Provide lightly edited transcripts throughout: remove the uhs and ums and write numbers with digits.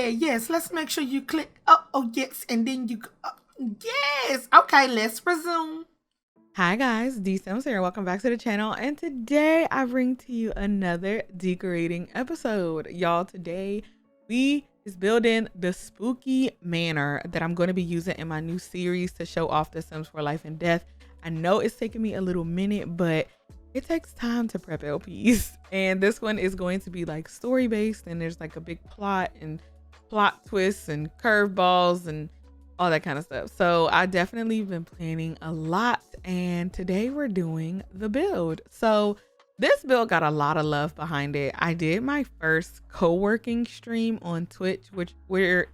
Yes, let's make sure you click. Oh, yes. And then you, yes. Okay, let's resume. Hi guys, DeeSims here. Welcome back to the channel. And today I bring to you another decorating episode. Y'all, today we is building the spooky manor that I'm going to be using in my new series to show off the Sims for Life and Death. I know it's taking me a little minute, but it takes time to prep LPs. And this one is going to be like story based, and there's like a big plot and plot twists and curveballs and all that kind of stuff. So I definitely been planning a lot, and today we're doing the build. So this build got a lot of love behind it. I did my first co-working stream on Twitch, where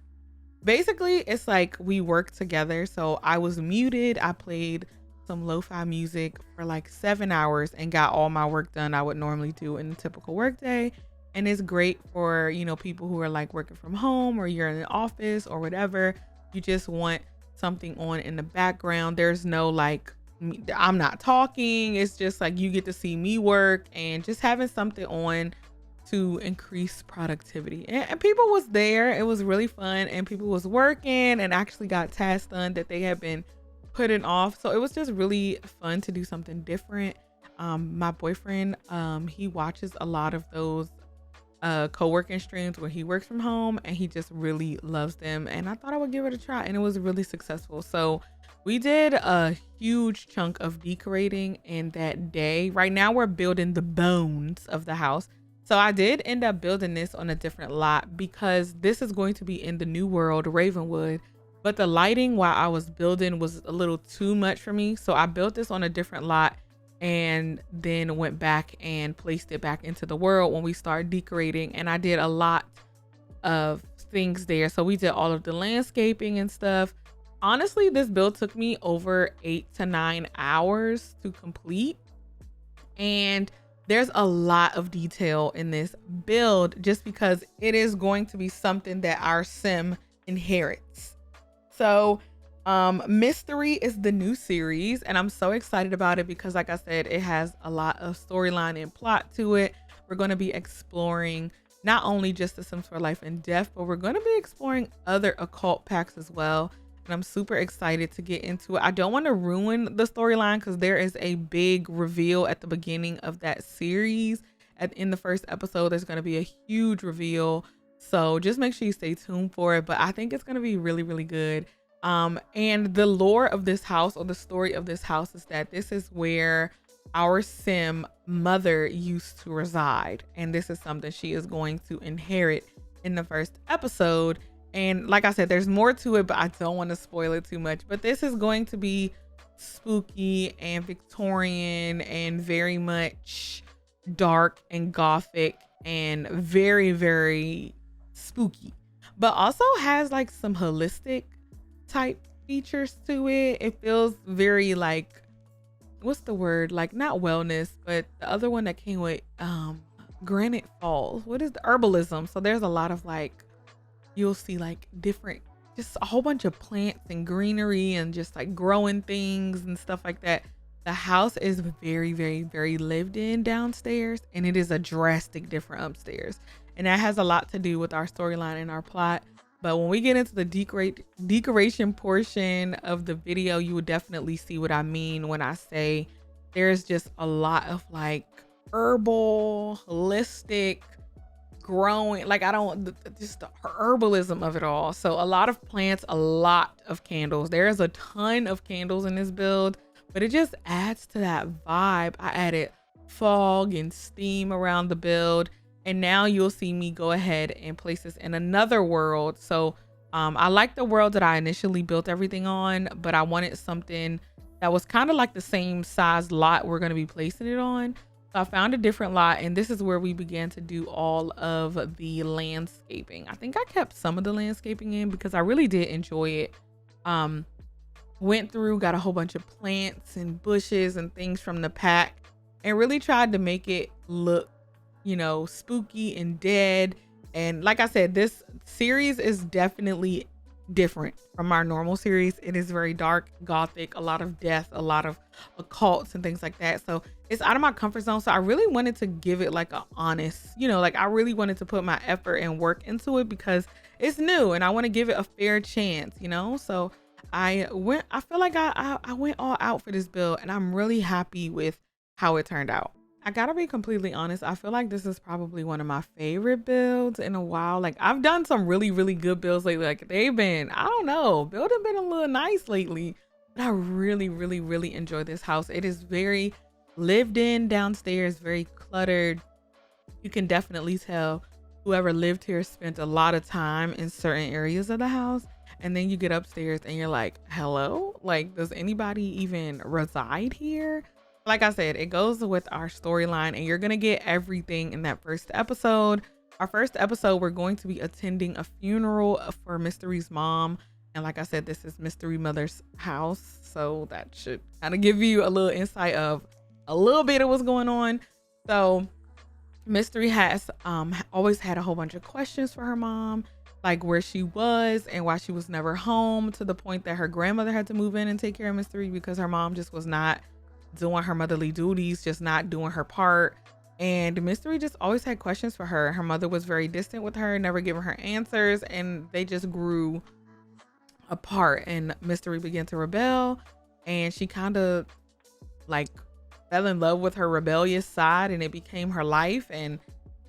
basically it's like we work together. So I was muted, I played some lo-fi music for like 7 hours and got all my work done I would normally do in a typical work day. And it's great for, you know, people who are like working from home, or you're in the office or whatever. You just want something on in the background. There's no like, I'm not talking. It's just like you get to see me work, and just having something on to increase productivity. And people was there. It was really fun, and people was working and actually got tasks done that they had been putting off. So it was just really fun to do something different. My boyfriend, he watches a lot of those co-working streams where he works from home, and he just really loves them, and I thought I would give it a try, and it was really successful. So we did a huge chunk of decorating in that day. Right now we're building the bones of the house. So I did end up building this on a different lot because this is going to be in the new world, Ravenwood, but the lighting while I was building was a little too much for me. So I built this on a different lot and then went back and placed it back into the world when we started decorating. And I did a lot of things there. So we did all of the landscaping and stuff. Honestly, this build took me over 8 to 9 hours to complete. And there's a lot of detail in this build just because it is going to be something that our sim inherits. So Mystery is the new series, and I'm so excited about it because, like I said, it has a lot of storyline and plot to it. We're going to be exploring not only just the Sims for Life and Death, but we're going to be exploring other occult packs as well. And I'm super excited to get into it. I don't want to ruin the storyline because there is a big reveal at the beginning of that series. In the first episode, there's going to be a huge reveal. So just make sure you stay tuned for it. But I think it's going to be really, really good. And the lore of this house, or the story of this house, is that this is where our sim mother used to reside. And this is something she is going to inherit in the first episode. And like I said, there's more to it, but I don't want to spoil it too much. But this is going to be spooky and Victorian and very much dark and Gothic and very, very spooky, but also has like some holistic type features to it. It feels very like, what's the word, like not wellness, but the other one that came with Granite Falls, what is the herbalism? So there's a lot of like, you'll see like different, just a whole bunch of plants and greenery and just like growing things and stuff like that. The house is very, very, very lived in downstairs, and it is a drastic different upstairs, and that has a lot to do with our storyline and our plot. But when we get into the decoration portion of the video, you would definitely see what I mean when I say there's just a lot of like herbal, holistic, growing, like just the herbalism of it all. So a lot of plants, a lot of candles. There's a ton of candles in this build, but it just adds to that vibe. I added fog and steam around the build. And now you'll see me go ahead and place this in another world. So I like the world that I initially built everything on, but I wanted something that was kind of like the same size lot we're going to be placing it on. So I found a different lot, and this is where we began to do all of the landscaping. I think I kept some of the landscaping in because I really did enjoy it. Went through, got a whole bunch of plants and bushes and things from the pack, and really tried to make it look, you know, spooky and dead. And like I said, this series is definitely different from our normal series. It is very dark, Gothic, a lot of death, a lot of occults and things like that. So it's out of my comfort zone. So I really wanted to give it like a honest, you know, like I really wanted to put my effort and work into it because it's new and I want to give it a fair chance, you know? So I feel like I went all out for this build, and I'm really happy with how it turned out. I gotta be completely honest. I feel like this is probably one of my favorite builds in a while. Like, I've done some really, really good builds lately. Like, they've been, I don't know, building been a little nice lately, but I really, really, really enjoy this house. It is very lived in downstairs, very cluttered. You can definitely tell whoever lived here spent a lot of time in certain areas of the house. And then you get upstairs and you're like, hello? Like, does anybody even reside here? Like I said, it goes with our storyline, and you're going to get everything in that first episode. Our first episode, we're going to be attending a funeral for Mystery's mom. And like I said, this is Mystery Mother's house. So that should kind of give you a little insight of a little bit of what's going on. So Mystery has always had a whole bunch of questions for her mom, like where she was and why she was never home, to the point that her grandmother had to move in and take care of Mystery because her mom just was not doing her motherly duties, just not doing her part. And Mystery just always had questions for her. Her mother was very distant with her, never giving her answers, and they just grew apart. And Mystery began to rebel, and she kind of like fell in love with her rebellious side, and it became her life, and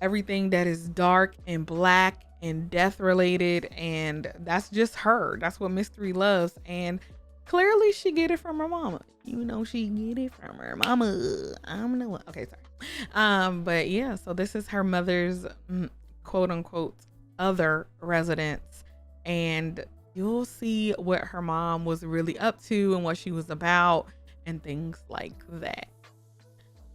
everything that is dark and black and death related, and that's just her. That's what Mystery loves, and clearly she get it from her mama. You know, she get it from her mama. I'm the one. Okay, sorry. But yeah, so this is her mother's quote unquote other residence, and you'll see what her mom was really up to and what she was about and things like that.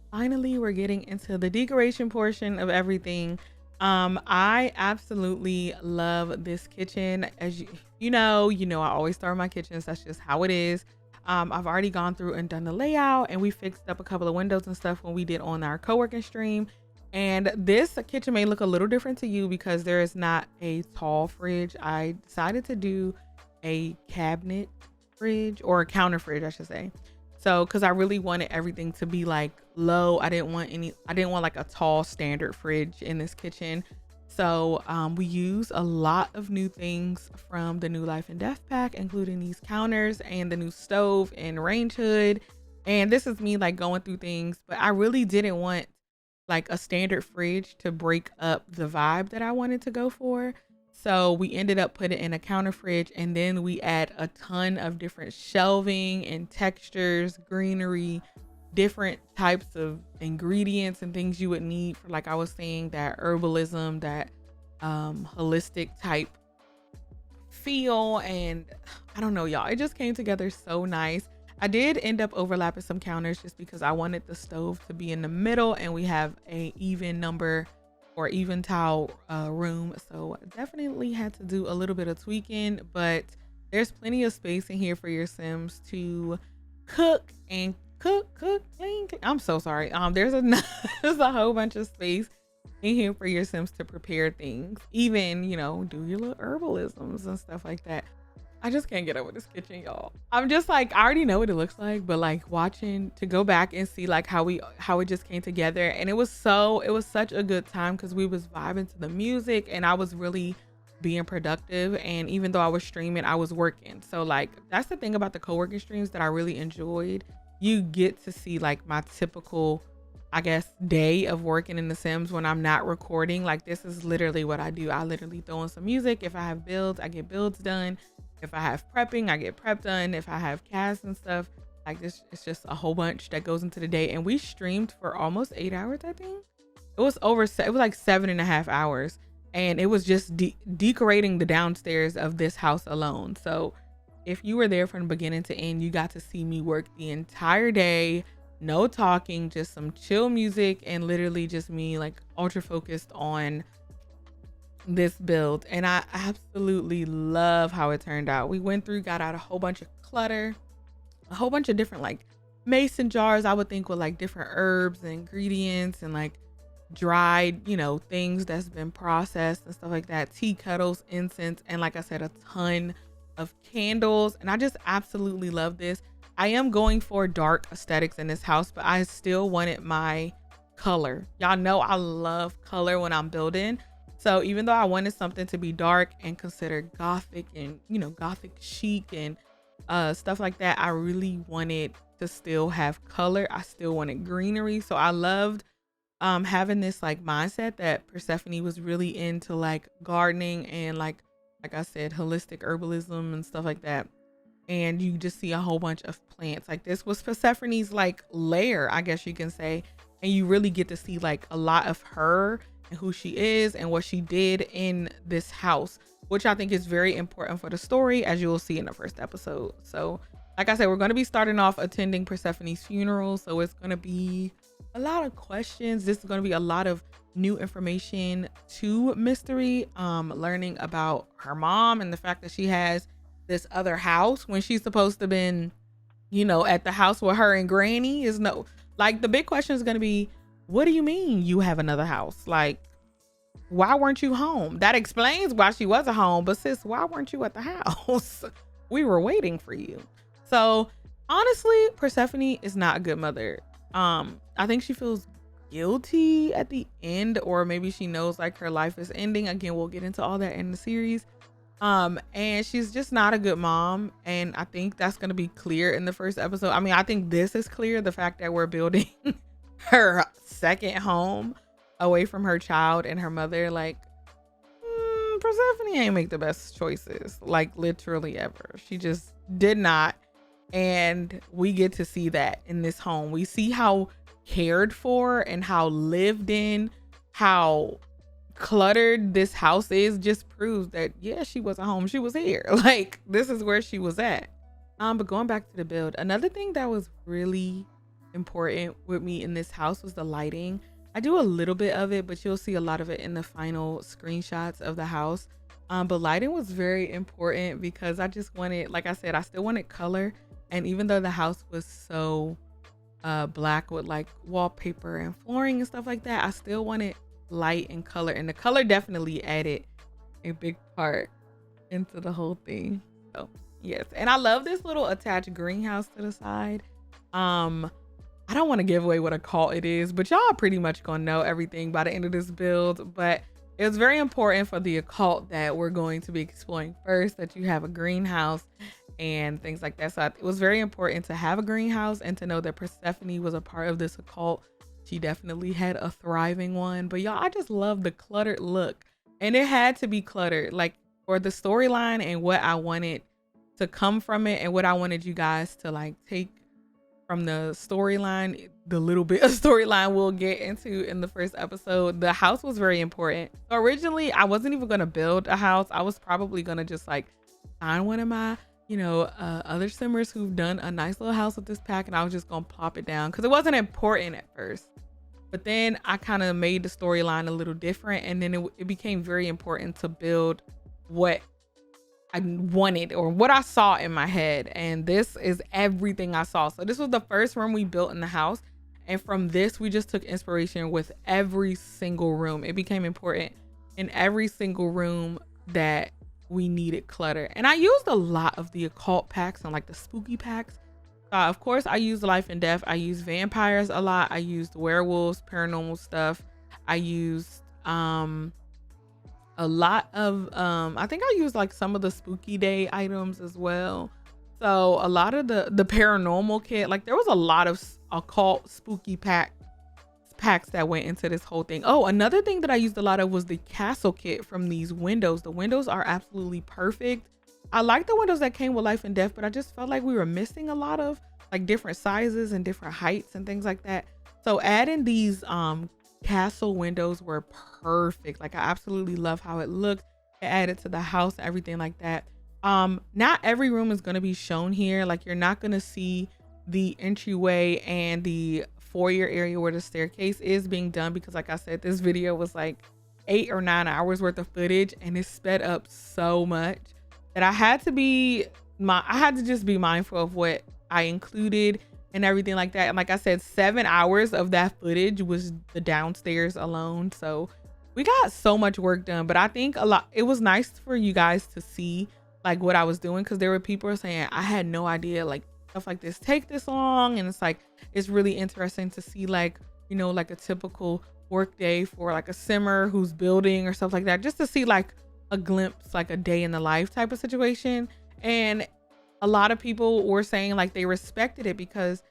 Finally, we're getting into the decoration portion of everything. I absolutely love this kitchen. As you know, I always start my kitchens. That's just how it is. I've already gone through and done the layout, and we fixed up a couple of windows and stuff when we did on our co-working stream. And this kitchen may look a little different to you because there is not a tall fridge. I decided to do a cabinet fridge, or a counter fridge, I should say. So, because I really wanted everything to be like low. I didn't want like a tall standard fridge in this kitchen. So we use a lot of new things from the new Life and Death pack, including these counters and the new stove and range hood. And this is me like going through things, but I really didn't want like a standard fridge to break up the vibe that I wanted to go for. So we ended up putting in a counter fridge, and then we add a ton of different shelving and textures, greenery, different types of ingredients and things you would need for, like I was saying, that herbalism, that holistic type feel. And I don't know, y'all, it just came together so nice. I did end up overlapping some counters just because I wanted the stove to be in the middle, and we have a even number or even tile room, so definitely had to do a little bit of tweaking, but there's plenty of space in here for your Sims to cook and clean. I'm so sorry. There's a whole bunch of space in here for your Sims to prepare things, even do your little herbalisms and stuff like that. I just can't get over this kitchen, y'all. I'm just like, I already know what it looks like, but like watching to go back and see like how it just came together. And it was such a good time because we was vibing to the music, and I was really being productive. And even though I was streaming, I was working. So like, that's the thing about the co-working streams that I really enjoyed. You get to see like my typical, I guess, day of working in The Sims when I'm not recording. Like, this is literally what I do. I literally throw in some music. If I have builds, I get builds done. If I have prepping, I get prep done. If I have casts and stuff, like this, it's just a whole bunch that goes into the day. And we streamed for almost 8 hours, I think. It was like 7.5 hours. And it was just decorating the downstairs of this house alone. So if you were there from the beginning to end, you got to see me work the entire day. No talking, just some chill music, and literally just me like ultra focused on this build. And I absolutely love how it turned out. We went through, got out a whole bunch of clutter, a whole bunch of different like mason jars, I would think, with like different herbs and ingredients and like dried things that's been processed and stuff like that, tea kettles, incense, and like I said, a ton of candles. And I just absolutely love this. I am going for dark aesthetics in this house, but I still wanted my color. Y'all know I love color when I'm building. So even though I wanted something to be dark and considered Gothic and, you know, Gothic chic and stuff like that, I really wanted to still have color. I still wanted greenery. So I loved having this like mindset that Persephone was really into like gardening and like I said, holistic herbalism and stuff like that. And you just see a whole bunch of plants. Like this was Persephone's like lair, I guess you can say. And you really get to see like a lot of her and who she is and what she did in this house, which I think is very important for the story, as you will see in the first episode. So like I said, we're going to be starting off attending Persephone's funeral. So it's going to be a lot of questions. This is going to be a lot of new information to Mystery, learning about her mom and the fact that she has this other house when she's supposed to been, you know, at the house with her and Granny. Is no, like the big question is going to be, what do you mean you have another house? Like, why weren't you home? That explains why she wasn't home, but sis, why weren't you at the house? We were waiting for you. So honestly, Persephone is not a good mother. I think she feels guilty at the end, or maybe she knows like her life is ending. Again, we'll get into all that in the series. And she's just not a good mom. And I think that's going to be clear in the first episode. I mean, I think this is clear. The fact that we're building her second home away from her child and her mother, like, Persephone ain't make the best choices, like literally ever. She just did not. And we get to see that in this home. We see how cared for and how lived in, how cluttered this house is. Just proves that, yeah, she wasn't home, she was here. Like, this is where she was at. But going back to the build, another thing that was really important with me in this house was the lighting. I do a little bit of it, but you'll see a lot of it in the final screenshots of the house. But lighting was very important because I just wanted, like I said, I still wanted color. And even though the house was so black with like wallpaper and flooring and stuff like that, I still wanted light and color. And the color definitely added a big part into the whole thing. So yes, and I love this little attached greenhouse to the side. I don't want to give away what occult it is, but y'all are pretty much gonna know everything by the end of this build. But it was very important for the occult that we're going to be exploring first, that you have a greenhouse and things like that. So it was very important to have a greenhouse and to know that Persephone was a part of this occult. She definitely had a thriving one. But y'all, I just love the cluttered look, and it had to be cluttered, like for the storyline and what I wanted to come from it and what I wanted you guys to like take from the storyline. The little bit of storyline we'll get into in the first episode. The house was very important. So originally I wasn't even going to build a house. I was probably going to just like find one of my, you know, other simmers who've done a nice little house with this pack, and I was just gonna plop it down because it wasn't important at first. But then I kind of made the storyline a little different, and then it became very important to build what I wanted or what I saw in my head. And this is everything I saw. So this was the first room we built in the house, and from this we just took inspiration with every single room. It became important in every single room that we needed clutter. And I used a lot of the occult packs and like the spooky packs. Of course, I used Life and Death. I used vampires a lot. I used werewolves, paranormal stuff. I used a lot of I think I used like some of the spooky day items as well. So a lot of the paranormal kit, like there was a lot of occult spooky packs that went into this whole thing. Oh, another thing that I used a lot of was the castle kit from these windows. The windows are absolutely perfect. I like the windows that came with Life and Death, but I just felt like we were missing a lot of like different sizes and different heights and things like that. So adding these castle windows were perfect. Like I absolutely love how it looked. It added to the house, everything like that. Not every room is going to be shown here. Like you're not going to see the entryway and the foyer area where the staircase is being done, because like I said, this video was like 8 or 9 hours worth of footage, and it sped up so much that I had to just be mindful of what I included and everything like that. And like I said, 7 hours of that footage was the downstairs alone. So we got so much work done, but I think it was nice for you guys to see like what I was doing, because there were people saying I had no idea like stuff like this take this long. And it's like, it's really interesting to see like, you know, like a typical work day for like a simmer who's building or stuff like that, just to see like a glimpse, like a day in the life type of situation. And a lot of people were saying like they respected it because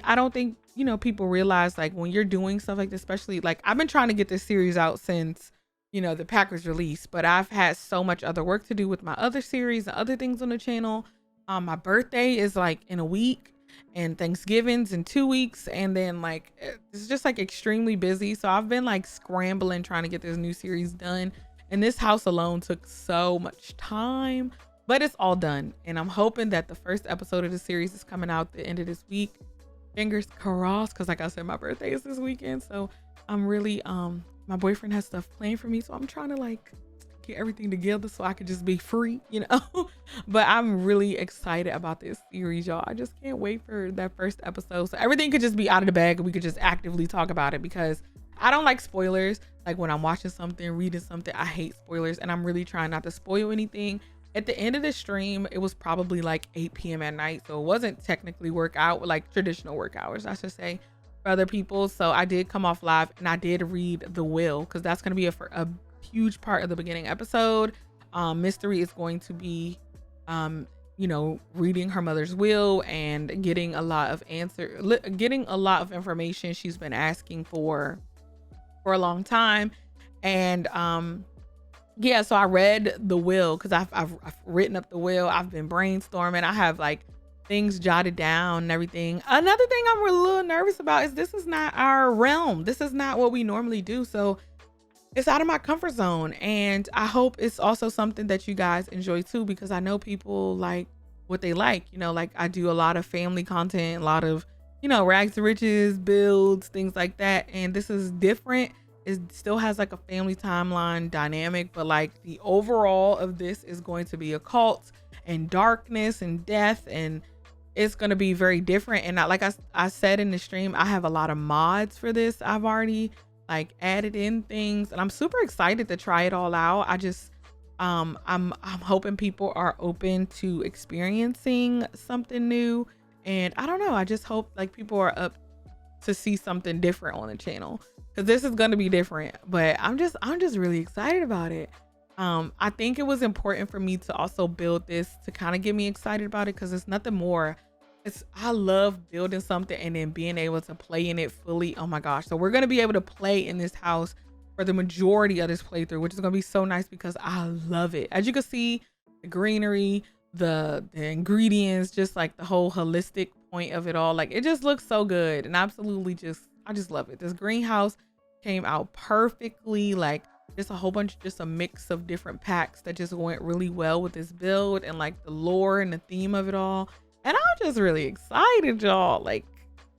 I don't think, you know, people realize like when you're doing stuff like this, especially like I've been trying to get this series out since, you know, the pack was released, but I've had so much other work to do with my other series and other things on the channel. My birthday is like in a week and Thanksgiving's in 2 weeks. And then like, it's just like extremely busy. So I've been like scrambling, trying to get this new series done. And this house alone took so much time, but it's all done. And I'm hoping that the first episode of the series is coming out the end of this week. Fingers crossed, because like I said, my birthday is this weekend. So I'm really, my boyfriend has stuff planned for me. So I'm trying to like get everything together so I could just be free, you know. But I'm really excited about this series, y'all. I just can't wait for that first episode, so everything could just be out of the bag and we could just actively talk about it, because I don't like spoilers. Like when I'm watching something, reading something, I hate spoilers, and I'm really trying not to spoil anything. At the end of the stream, it was probably like 8 p.m. at night, so it wasn't technically workout, like traditional work hours, I should say, for other people. So I did come off live and I did read the will, because that's going to be a huge part of the beginning episode. Mystery is going to be you know, reading her mother's will and getting a lot of information she's been asking for a long time. And yeah, so I read the will because I've written up the will. I've been brainstorming. I have like things jotted down and everything. Another thing I'm a little nervous about is this is not our realm. This is not what we normally do. So it's out of my comfort zone. And I hope it's also something that you guys enjoy too, because I know people like what they like. You know, like I do a lot of family content, a lot of, you know, rags to riches, builds, things like that. And this is different. It still has like a family timeline dynamic, but like the overall of this is going to be occult and darkness and death, and it's going to be very different. And like I said in the stream, I have a lot of mods for this. I've already like added in things, and I'm super excited to try it all out. I just I'm hoping people are open to experiencing something new, and I don't know, I just hope like people are up to see something different on the channel, because this is going to be different. But I'm just really excited about it. I think it was important for me to also build this to kind of get me excited about it, because it's nothing more. I love building something and then being able to play in it fully. Oh my gosh. So we're going to be able to play in this house for the majority of this playthrough, which is going to be so nice because I love it. As you can see, the greenery, the ingredients, just like the whole holistic point of it all, like it just looks so good. And absolutely I just love it. This greenhouse came out perfectly, like just a whole bunch, just a mix of different packs that just went really well with this build, and like the lore and the theme of it all. And I'm just really excited, y'all. Like,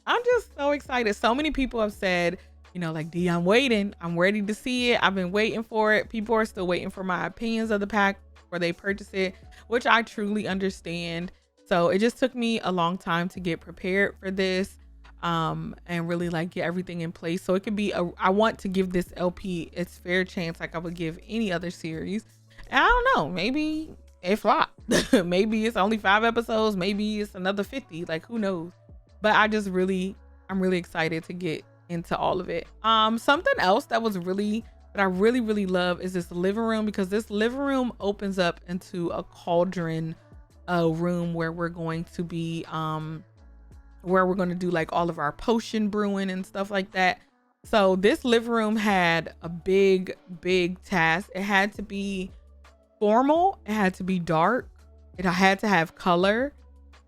I'm just so excited. So many people have said, you know, like, D, I'm waiting. I'm ready to see it. I've been waiting for it. People are still waiting for my opinions of the pack before they purchase it, which I truly understand. So it just took me a long time to get prepared for this, and really like get everything in place. So it could be I want to give this LP its fair chance, like I would give any other series. And I don't know, maybe it flopped. Maybe it's only 5 episodes, maybe it's another 50, like who knows. But I'm really excited to get into all of it. Something else that I really love is this living room, because this living room opens up into a cauldron room where we're going to be where we're going to do like all of our potion brewing and stuff like that. So this living room had a big task. It had to be formal, it had to be dark, it had to have color,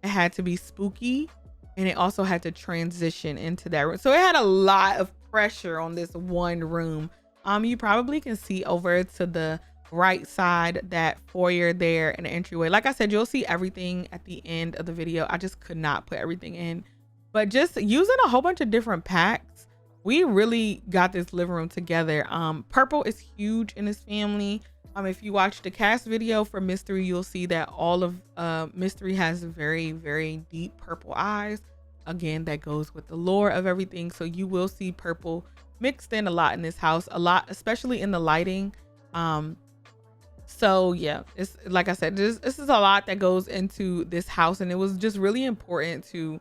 it had to be spooky, and it also had to transition into that room. So it had a lot of pressure on this one room. You probably can see over to the right side, that foyer there, and the entryway. Like I said, you'll see everything at the end of the video. I just could not put everything in, but just using a whole bunch of different packs, we really got this living room together. Purple is huge in this family. If you watch the cast video for Mystery, you'll see that all of Mystery has very deep purple eyes. Again, that goes with the lore of everything. So you will see purple mixed in a lot in this house, a lot, especially in the lighting. So yeah, it's like I said, this is a lot that goes into this house, and it was just really important to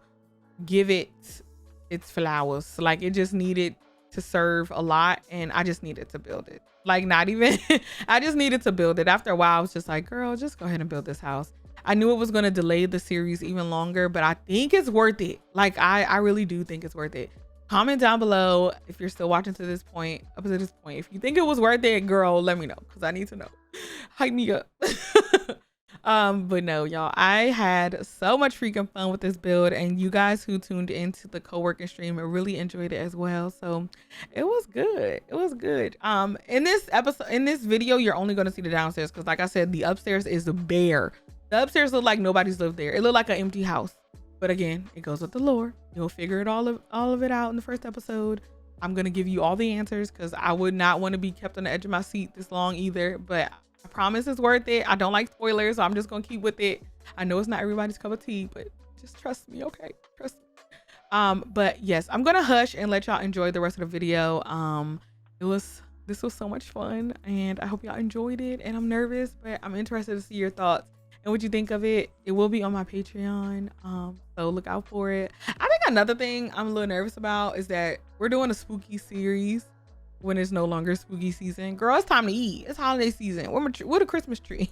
give it its flowers. Like it just needed to serve a lot, and I just needed to build it. Like, not even I just needed to build it. After a while I was just like, girl, just go ahead and build this house. I knew it was going to delay the series even longer, but I think it's worth it. Like, I really do think it's worth it. Comment down below if you're still watching to this point, up to this point. If you think it was worth it, girl, let me know, because I need to know. Hype me up. But no, y'all, I had so much freaking fun with this build, and you guys who tuned into the co-working stream really enjoyed it as well. So it was good. It was good. In this video, you're only going to see the downstairs, because like I said, the upstairs is bare. The upstairs look like nobody's lived there. It looked like an empty house. But again, it goes with the lore. You'll figure it all of it out in the first episode. I'm gonna give you all the answers, because I would not want to be kept on the edge of my seat this long either. But I promise it's worth it. I don't like spoilers, so I'm just gonna keep with it. I know it's not everybody's cup of tea, but just trust me, okay? Trust me. But yes, I'm gonna hush and let y'all enjoy the rest of the video. This was so much fun, and I hope y'all enjoyed it. And I'm nervous, but I'm interested to see your thoughts and what you think of it. It will be on my Patreon, so look out for it. I think another thing I'm a little nervous about is that we're doing a spooky series when it's no longer spooky season. Girl, it's time to eat. It's holiday season. We're the Christmas tree.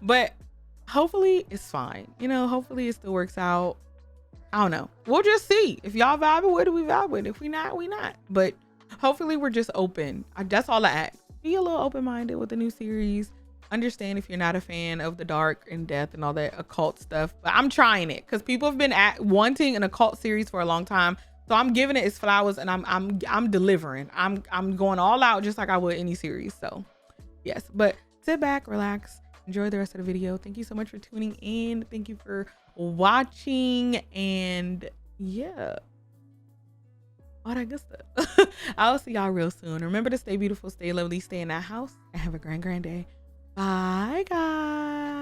But hopefully it's fine. You know, hopefully it still works out. I don't know. We'll just see. If y'all vibing with it, we vibe with it. If we not, we not. But hopefully we're just open. That's all I ask. Be a little open-minded with the new series. Understand if you're not a fan of the dark and death and all that occult stuff, but I'm trying it because people have been wanting an occult series for a long time. So I'm giving it its flowers, and I'm delivering. I'm going all out just like I would any series. So yes, but sit back, relax, enjoy the rest of the video. Thank you so much for tuning in. Thank you for watching, and yeah, all that good stuff. I'll see y'all real soon. Remember to stay beautiful, stay lovely, stay in that house, and have a grand day. Bye, guys.